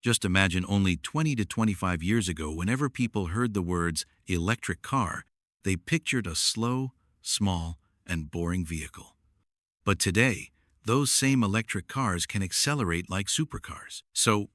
Just imagine only 20 to 25 years ago, whenever people heard the words electric car, they pictured a slow, small, and boring vehicle. But today, those same electric cars can accelerate like supercars. So,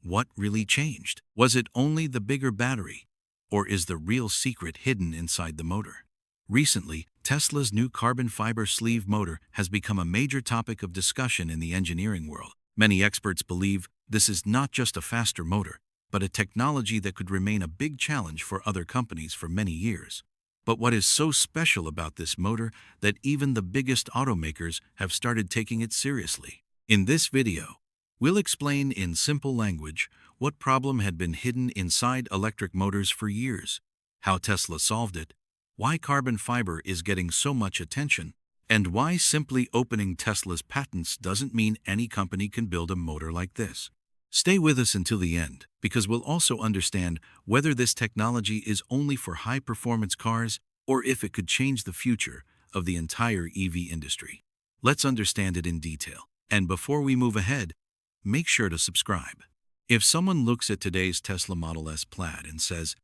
what really changed? Was it only the bigger battery? Or is the real secret hidden inside the motor? Recently, Tesla's new carbon fiber sleeve motor has become a major topic of discussion in the engineering world. Many experts believe this is not just a faster motor, but a technology that could remain a big challenge for other companies for many years. But what is so special about this motor that even the biggest automakers have started taking it seriously? In this video, we'll explain in simple language what problem had been hidden inside electric motors for years, how Tesla solved it, why carbon fiber is getting so much attention, and why simply opening Tesla's patents doesn't mean any company can build a motor like this. Stay with us until the end, because we'll also understand whether this technology is only for high-performance cars or if it could change the future of the entire EV industry. Let's understand it in detail. And before we move ahead, make sure to subscribe. If someone looks at today's Tesla Model S Plaid and says,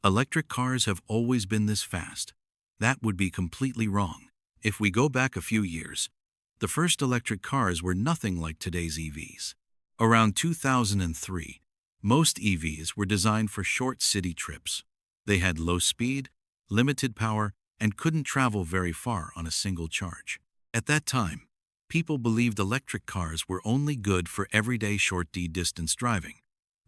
"Electric cars have always been this fast," that would be completely wrong. If we go back a few years, the first electric cars were nothing like today's EVs. Around 2003, most EVs were designed for short city trips. They had low speed, limited power, and couldn't travel very far on a single charge. At that time, people believed electric cars were only good for everyday short distance driving,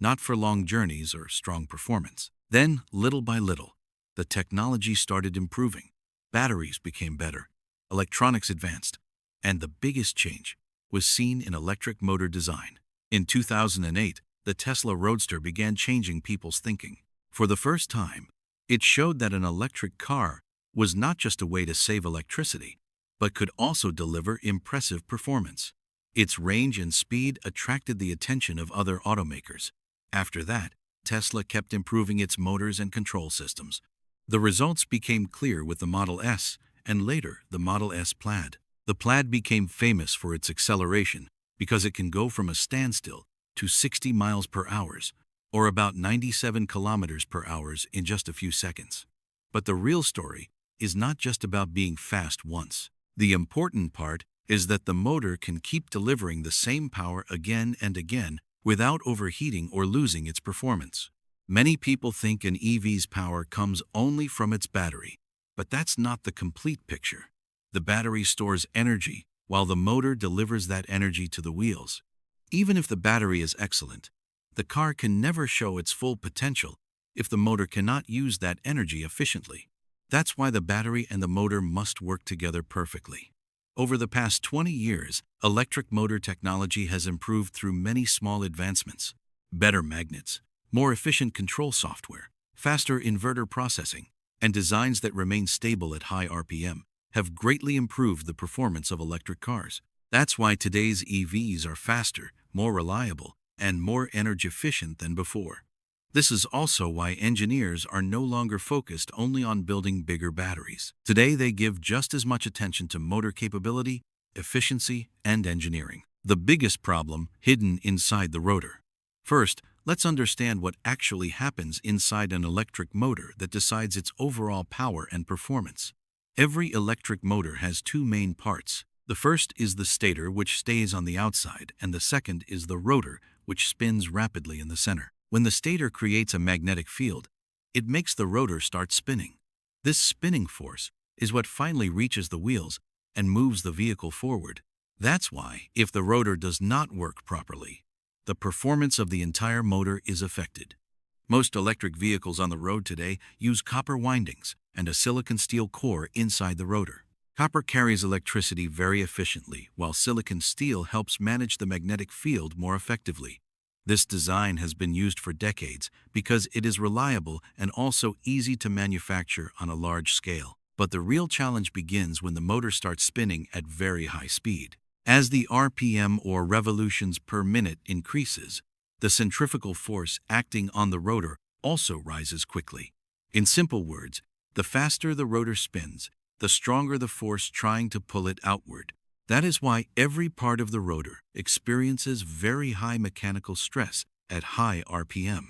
not for long journeys or strong performance. Then, little by little, the technology started improving. Batteries became better, electronics advanced, and the biggest change was seen in electric motor design. In 2008, the Tesla Roadster began changing people's thinking. For the first time, it showed that an electric car was not just a way to save electricity, but could also deliver impressive performance. Its range and speed attracted the attention of other automakers. After that, Tesla kept improving its motors and control systems. The results became clear with the Model S and later the Model S Plaid. The Plaid became famous for its acceleration because it can go from a standstill to 60 miles per hour, or about 97 kilometers per hour in just a few seconds. But the real story is not just about being fast once. The important part is that the motor can keep delivering the same power again and again without overheating or losing its performance. Many people think an EV's power comes only from its battery, but that's not the complete picture. The battery stores energy, while the motor delivers that energy to the wheels. Even if the battery is excellent, the car can never show its full potential if the motor cannot use that energy efficiently. That's why the battery and the motor must work together perfectly. Over the past 20 years, electric motor technology has improved through many small advancements. Better magnets, more efficient control software, faster inverter processing, and designs that remain stable at high RPM have greatly improved the performance of electric cars. That's why today's EVs are faster, more reliable, and more energy efficient than before. This is also why engineers are no longer focused only on building bigger batteries. Today, they give just as much attention to motor capability, efficiency, and engineering. The biggest problem hidden inside the rotor. First, let's understand what actually happens inside an electric motor that decides its overall power and performance. Every electric motor has two main parts. The first is the stator, which stays on the outside, and the second is the rotor, which spins rapidly in the center. When the stator creates a magnetic field, it makes the rotor start spinning. This spinning force is what finally reaches the wheels and moves the vehicle forward. That's why, if the rotor does not work properly, the performance of the entire motor is affected. Most electric vehicles on the road today use copper windings and a silicon steel core inside the rotor. Copper carries electricity very efficiently, while silicon steel helps manage the magnetic field more effectively. This design has been used for decades because it is reliable and also easy to manufacture on a large scale. But the real challenge begins when the motor starts spinning at very high speed. As the RPM, or revolutions per minute, increases, the centrifugal force acting on the rotor also rises quickly. In simple words, the faster the rotor spins, the stronger the force trying to pull it outward. That is why every part of the rotor experiences very high mechanical stress at high RPM.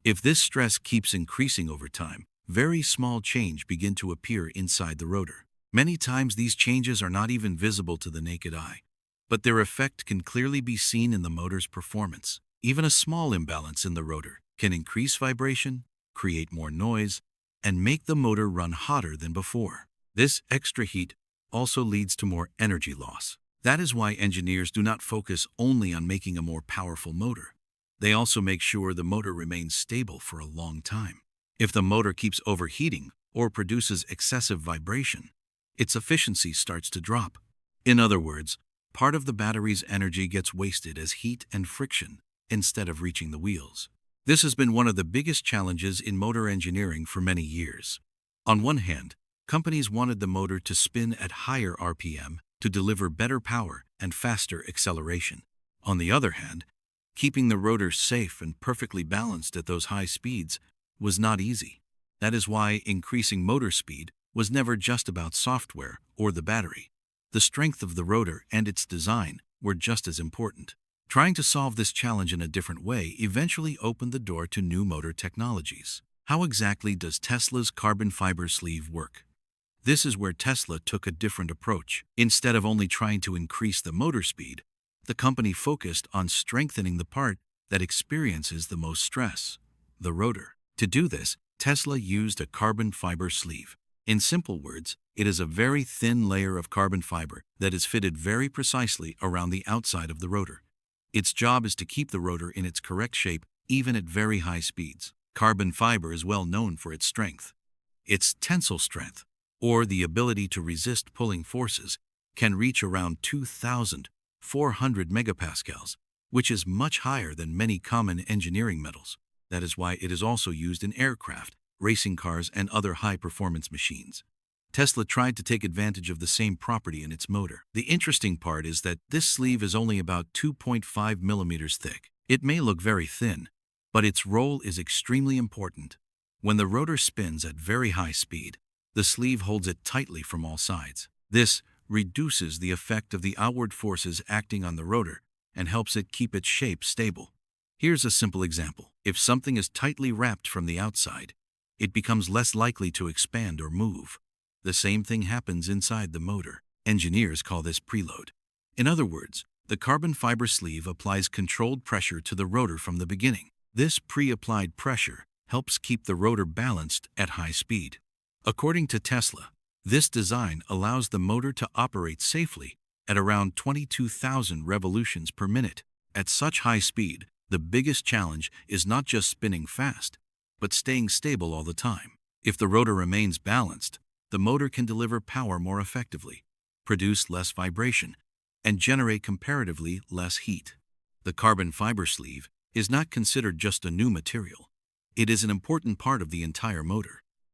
If this stress keeps increasing over time, very small changes begin to appear inside the rotor. Many times these changes are not even visible to the naked eye, but their effect can clearly be seen in the motor's performance. Even a small imbalance in the rotor can increase vibration, create more noise, and make the motor run hotter than before. This extra heat also leads to more energy loss. That is why engineers do not focus only on making a more powerful motor. They also make sure the motor remains stable for a long time. If the motor keeps overheating or produces excessive vibration, its efficiency starts to drop. In other words, part of the battery's energy gets wasted as heat and friction instead of reaching the wheels. This has been one of the biggest challenges in motor engineering for many years. On one hand, companies wanted the motor to spin at higher RPM to deliver better power and faster acceleration. On the other hand, keeping the rotor safe and perfectly balanced at those high speeds was not easy. That is why increasing motor speed was never just about software or the battery. The strength of the rotor and its design were just as important. Trying to solve this challenge in a different way eventually opened the door to new motor technologies. How exactly does Tesla's carbon fiber sleeve work? This is where Tesla took a different approach. Instead of only trying to increase the motor speed, the company focused on strengthening the part that experiences the most stress, the rotor. To do this, Tesla used a carbon fiber sleeve. In simple words, it is a very thin layer of carbon fiber that is fitted very precisely around the outside of the rotor. Its job is to keep the rotor in its correct shape even at very high speeds. Carbon fiber is well known for its strength. Its tensile strength, or the ability to resist pulling forces, can reach around 2,400 megapascals, which is much higher than many common engineering metals. That is why it is also used in aircraft, racing cars, and other high-performance machines. Tesla tried to take advantage of the same property in its motor. The interesting part is that this sleeve is only about 2.5 millimeters thick. It may look very thin, but its role is extremely important. When the rotor spins at very high speed, the sleeve holds it tightly from all sides. This reduces the effect of the outward forces acting on the rotor and helps it keep its shape stable. Here's a simple example. If something is tightly wrapped from the outside, it becomes less likely to expand or move. The same thing happens inside the motor. Engineers call this preload. In other words, the carbon fiber sleeve applies controlled pressure to the rotor from the beginning. This pre-applied pressure helps keep the rotor balanced at high speed. According to Tesla, this design allows the motor to operate safely at around 22,000 revolutions per minute. At such high speed, the biggest challenge is not just spinning fast, but staying stable all the time. If the rotor remains balanced, the motor can deliver power more effectively, produce less vibration, and generate comparatively less heat. The carbon fiber sleeve is not considered just a new material. It is an important part of the entire motor.